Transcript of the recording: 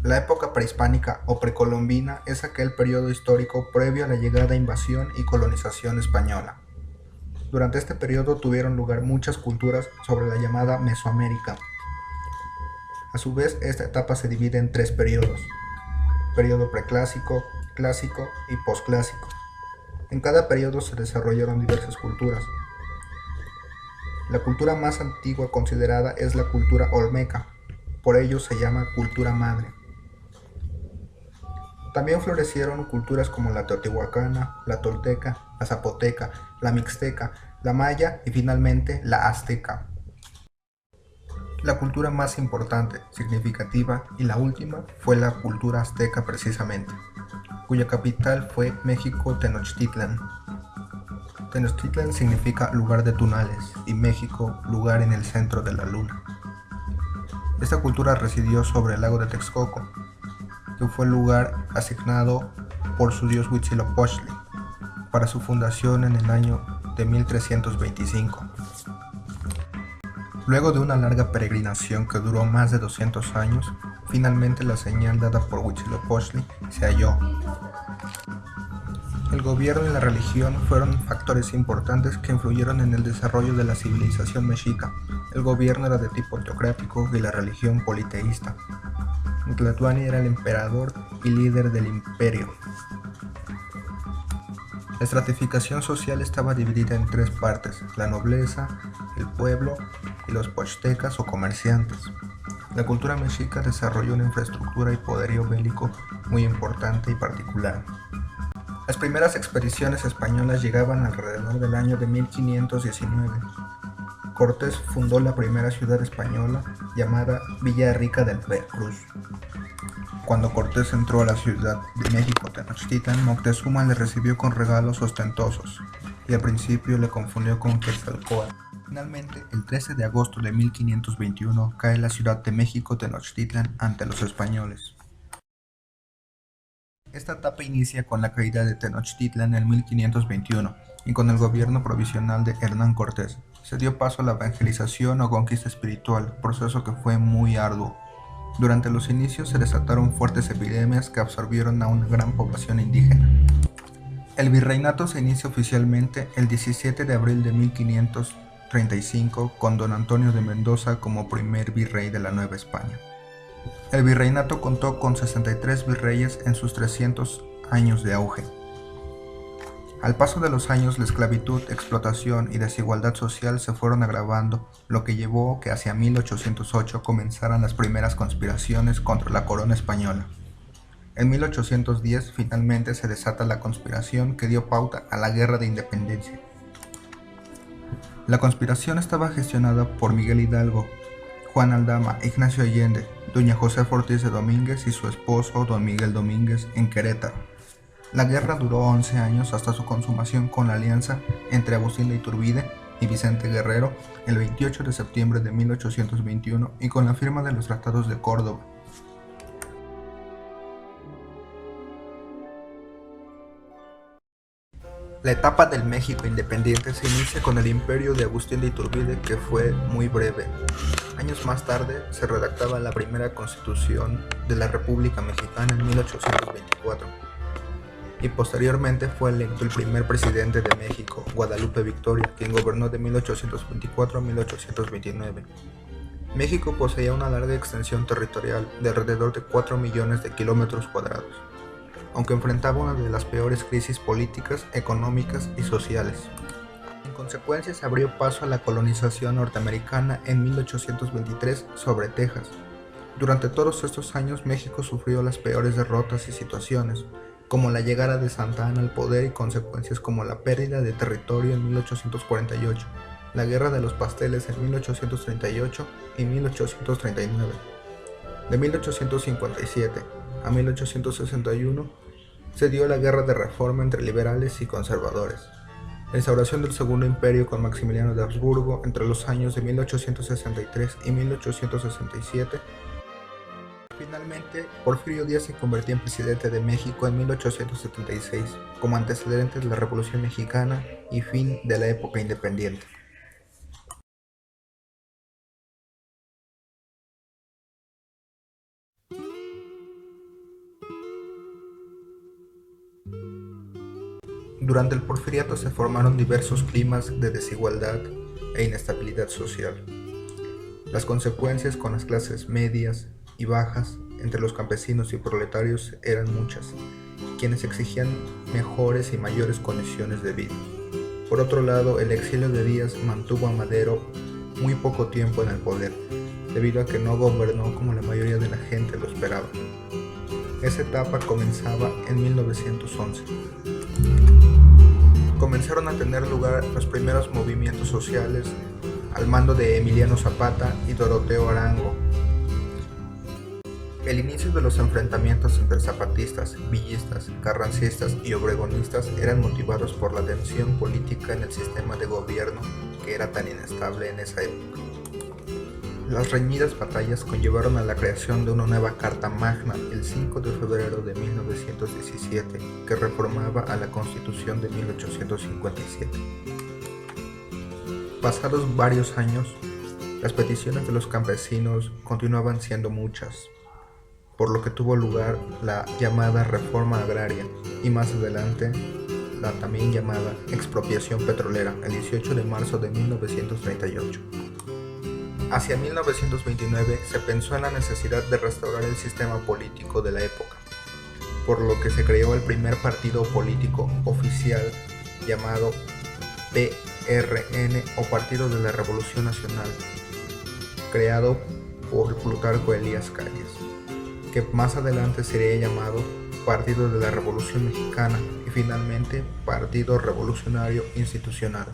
La época prehispánica o precolombina es aquel periodo histórico previo a la llegada, invasión y colonización española. Durante este periodo tuvieron lugar muchas culturas sobre la llamada Mesoamérica. A su vez, esta etapa se divide en tres periodos: periodo preclásico, clásico y posclásico. En cada periodo se desarrollaron diversas culturas. La cultura más antigua considerada es la cultura olmeca, por ello se llama cultura madre. También florecieron culturas como la teotihuacana, la tolteca, la zapoteca, la mixteca, la maya y finalmente la azteca. La cultura más importante, significativa y la última fue la cultura azteca precisamente, cuya capital fue México Tenochtitlan. Tenochtitlan significa lugar de tunales y México lugar en el centro de la luna. Esta cultura residió sobre el lago de Texcoco, que fue el lugar asignado por su dios Huitzilopochtli para su fundación en el año de 1325. Luego de una larga peregrinación que duró más de 200 años, finalmente la señal dada por Huitzilopochtli se halló. El gobierno y la religión fueron factores importantes que influyeron en el desarrollo de la civilización mexica. El gobierno era de tipo teocrático y la religión politeísta. Tlatoani era el emperador y líder del imperio. La estratificación social estaba dividida en tres partes: la nobleza, el pueblo y los pochtecas o comerciantes. La cultura mexica desarrolló una infraestructura y poderío bélico muy importante y particular. Las primeras expediciones españolas llegaban alrededor del año de 1519. Cortés fundó la primera ciudad española, llamada Villa Rica del Veracruz. Cuando Cortés entró a la ciudad de México Tenochtitlan, Moctezuma le recibió con regalos ostentosos y al principio le confundió con Quetzalcóatl. Finalmente, el 13 de agosto de 1521 cae la ciudad de México Tenochtitlan ante los españoles. Esta etapa inicia con la caída de Tenochtitlan en 1521 y con el gobierno provisional de Hernán Cortés. Se dio paso a la evangelización o conquista espiritual, proceso que fue muy arduo. Durante los inicios se desataron fuertes epidemias que absorbieron a una gran población indígena. El virreinato se inicia oficialmente el 17 de abril de 1535 con don Antonio de Mendoza como primer virrey de la Nueva España. El virreinato contó con 63 virreyes en sus 300 años de auge. Al paso de los años, la esclavitud, explotación y desigualdad social se fueron agravando, lo que llevó que hacia 1808 comenzaran las primeras conspiraciones contra la corona española. En 1810 finalmente se desata la conspiración que dio pauta a la Guerra de Independencia. La conspiración estaba gestionada por Miguel Hidalgo, Juan Aldama, Ignacio Allende, doña Josefa Ortiz de Domínguez y su esposo don Miguel Domínguez en Querétaro. La guerra duró 11 años hasta su consumación con la alianza entre Agustín de Iturbide y Vicente Guerrero el 28 de septiembre de 1821 y con la firma de los Tratados de Córdoba. La etapa del México independiente se inicia con el imperio de Agustín de Iturbide, que fue muy breve. Años más tarde se redactaba la primera constitución de la República Mexicana en 1824 y posteriormente fue electo el primer presidente de México, Guadalupe Victoria, quien gobernó de 1824 a 1829. México poseía una larga extensión territorial de alrededor de 4 millones de kilómetros cuadrados, aunque enfrentaba una de las peores crisis políticas, económicas y sociales. En consecuencia, se abrió paso a la colonización norteamericana en 1823 sobre Texas. Durante todos estos años, México sufrió las peores derrotas y situaciones, como la llegada de Santa Anna al poder y consecuencias como la pérdida de territorio en 1848, la Guerra de los Pasteles en 1838 y 1839. De 1857 a 1861 se dio la Guerra de Reforma entre liberales y conservadores. La instauración del Segundo Imperio con Maximiliano de Habsburgo entre los años de 1863 y 1867. Finalmente, Porfirio Díaz se convirtió en presidente de México en 1876, como antecedente de la Revolución Mexicana y fin de la época independiente. Durante el Porfiriato se formaron diversos climas de desigualdad e inestabilidad social. Las consecuencias con las clases medias y bajas entre los campesinos y proletarios eran muchas, quienes exigían mejores y mayores condiciones de vida. Por otro lado, el exilio de Díaz mantuvo a Madero muy poco tiempo en el poder, debido a que no gobernó como la mayoría de la gente lo esperaba. Esa etapa comenzaba en 1911. Comenzaron a tener lugar los primeros movimientos sociales al mando de Emiliano Zapata y Doroteo Arango. El inicio de los enfrentamientos entre zapatistas, villistas, carrancistas y obregonistas eran motivados por la tensión política en el sistema de gobierno que era tan inestable en esa época. Las reñidas batallas conllevaron a la creación de una nueva Carta Magna el 5 de febrero de 1917 que reformaba a la Constitución de 1857. Pasados varios años, las peticiones de los campesinos continuaban siendo muchas, por lo que tuvo lugar la llamada Reforma Agraria y más adelante la también llamada Expropiación Petrolera el 18 de marzo de 1938. Hacia 1929 se pensó en la necesidad de restaurar el sistema político de la época, por lo que se creó el primer partido político oficial llamado PRN o Partido de la Revolución Nacional, creado por Plutarco Elías Calles, que más adelante sería llamado Partido de la Revolución Mexicana y finalmente Partido Revolucionario Institucional.